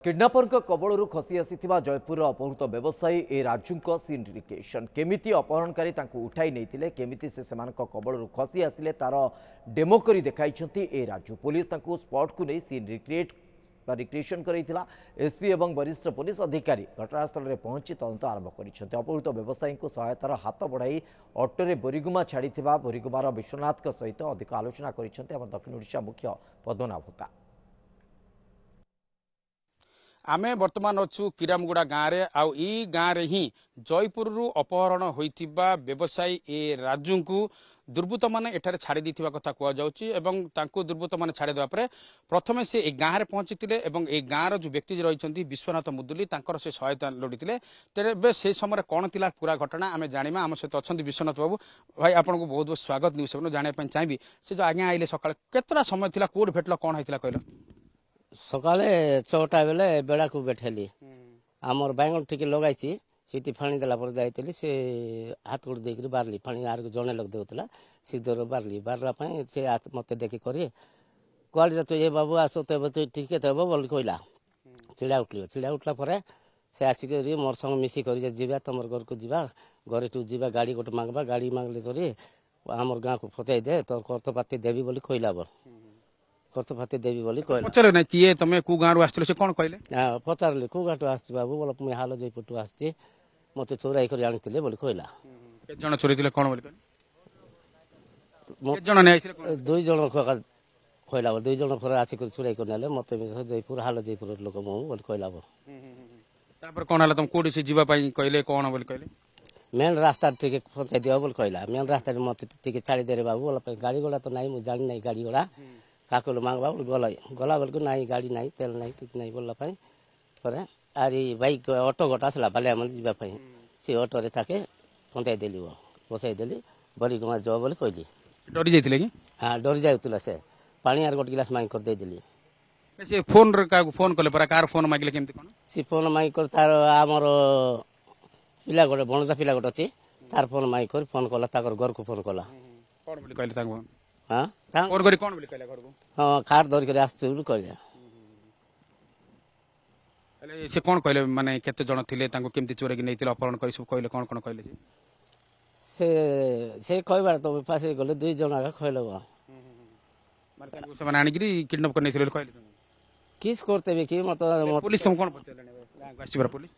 किडनापर कबलू खसी आसीथिबा जयपुर अपहृत व्यवसायी ए राजू सिंडिकेशन केमिति अपहरणकारी उठाई नहीं केमिति से कबलू खसी आसिले तार डेमो करी देखाइछंती ए राजू पुलिस स्पॉट को नहीं सीन रिक्रिएशन करैथिला एसपी एवं वरिष्ठ पुलिस अधिकारी घटनास्थल में पहुंची तदंत आरंभ कर अपहृत व्यवसायी को सहायतार हाथ बढ़ाई अटोरे बोरीगुमा छाड़ी बोरीगुमार विश्वनाथ सहित अधिक आलोचना कर दक्षिण ओडिशा मुख्य पद्मनाभ होता। आमे वर्तमान अच्छु किरामगुड़ा गाँव में आउ ई गाँव ही जयपुर अपहरण होइथिबा व्यवसायी ए राजू को दुर्बृत्त मैंने एठारे छाड़ी देथिबा कथा कहु दुर्बृत्त मैंने छाड़ी देवा परे प्रथमे से गाँव में पहुंची ए गाँव जो व्यक्ति रही विश्वनाथ मुदुली से सहायता लोड़ी तेरे से समय कौन थिला पूरा घटना आम जाना आम सहित अच्छा विश्वनाथ बाबू भाई आपको बहुत बहुत स्वागत न्यूज सेवन जानापी चाहिए से जो आज्ञा आइले सका केतरा समय थिला कोड भेटल कौन होता कहल सकाले 6टा बेले बेड़ा को बैठेली आमर बैंगन टिके लगाई सीटी फाणी देला पर जाइतली से हाथ गोड़ देकरी बारली फाणी आर जने लोग देउतला सीधर बारली बारला पई से मते देखि करी क्वालिटी तो ये बाबू आसो तो ठीक है तब बोल कहला चिड़ा उठला पर से आसिक मोर संग मिसी कर जीवा तुम घर को जीवा घरे तू जीवा गाड़ी गोटे मांगबा गाड़ी मांगले सरी आमर गाँ को फचाई दे तोर खर्चपाती देवी बोली कहला खर्चपाती देवी बोली कहला पचारे ना किए तमे कु गाँव आसथिलो से कोन कहले हां पचारले कु गाँव आसछि बाबू बोल मुई हाल जयपुर आसछि मते चोराई कर आनिथिले बोली कहला के जण चोरी दिले कोन बोली के जण नै आइथिले दुई जण कहला बोल दुई जण फर आछि कर चोराई कर नेले मते जयपुर हाल जयपुर लोक मु बोली कहला बोल तापर कोन हला तुम कोडी से जीवा पई कहले कोन बोली कहले मेन रास्ता टिके पहुंचाई दियो बोल कहला मेन रास्ता मते टिके छाड़ी दे रे बाबू बोल गाड़ी घोड़ा तो नाही मु जानि नाही गाड़ी घोड़ा काकुल मांगबा गला बोल नाई गाड़ी नाई तेल नाई किछ नाई बोलला पई पर आरी बाइक ऑटो गोटा आसला बाले मन जीवा पई से ऑटो रे ताके पहुंचाई देली वो पहुंचाई देली बड़ी गुमा जो बोल कहली डरी जाइथिले कि हां डरी जाउतला से पानी आर गोट गिलास मांग कर दे देली से फोन रे का फोन कले पर कार फोन मांगले केमति कोन से फोन मांग कर तार हमर पिला गोटे भणजा पिला गोटे अछि तार फोन मांग कर फोन कला ताकर घर को फोन कला कोन बोली कहले ताको हां फोन करी कोन बोली कहले घर को हां कार धर कर आस्तु कहले अले से कोन कहले माने केते जण थिले ताको केमति चोरे कि नैतिले अपहरण करी सब कहले कोन कोन कहले से कहबार तो पासे गले दुई जण आगा खइलो माने ताको से माने आनिगिरी किडनैप कर नैतिले कहले किस करते बे कि मत पुलिस तुम कोन पचले गांव आसी पुलिस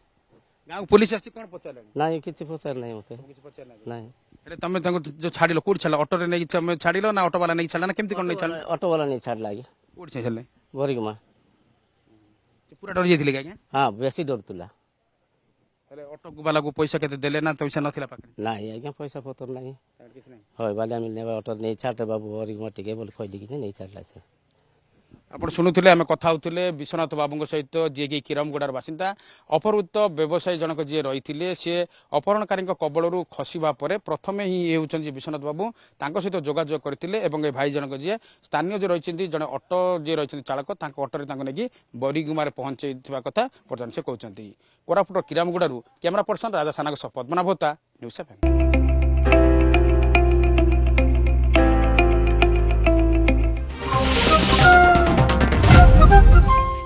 गांव पुलिस आसी कोन पचले नहीं किछ पचार नहीं मते किछ पचले नहीं अरे तमे ताको जो छाडिलो कोड छला ऑटो रे नै छाडिलो ना ऑटो वाला नै छला ना केमति कोन नै छला ऑटो वाला नहीं छाड़ लागी कोड छले बोरीगमा पूरा डर जाइथिले क्या हां बेसी डरतुला अरे ऑटो वाला को पैसा केते देले ना पैसा नथिला पाखरे नहीं आज्ञा पैसा पतर नहीं किछ नै होय बाले हम नेबा ऑटो नहीं छाड़ बाबू बोरीगमा टिके बोल खइली कि नहीं छाड़ला से आपण शुणुले आम कथा होते विश्वनाथ बाबू सहित जी कि किरमगुड़ार बासिंदा अपहृत व्यवसायी जनक जी रही सी अपहरणकारी कबलू खसवा पर प्रथमे ही ये होती विश्वनाथ बाबू सहित जोगाजोग करते भाई जनक जी स्थानीय जो रही जड़े ऑटो जी रही चालक ऑटो नहीं बरीगुमार पहुंचे कथा बर्तमान से कहते कोरापुट किरमगुड़ारू कैमेरा पर्सन राजा साना पद्मनाभ होता न्यूज़ 7।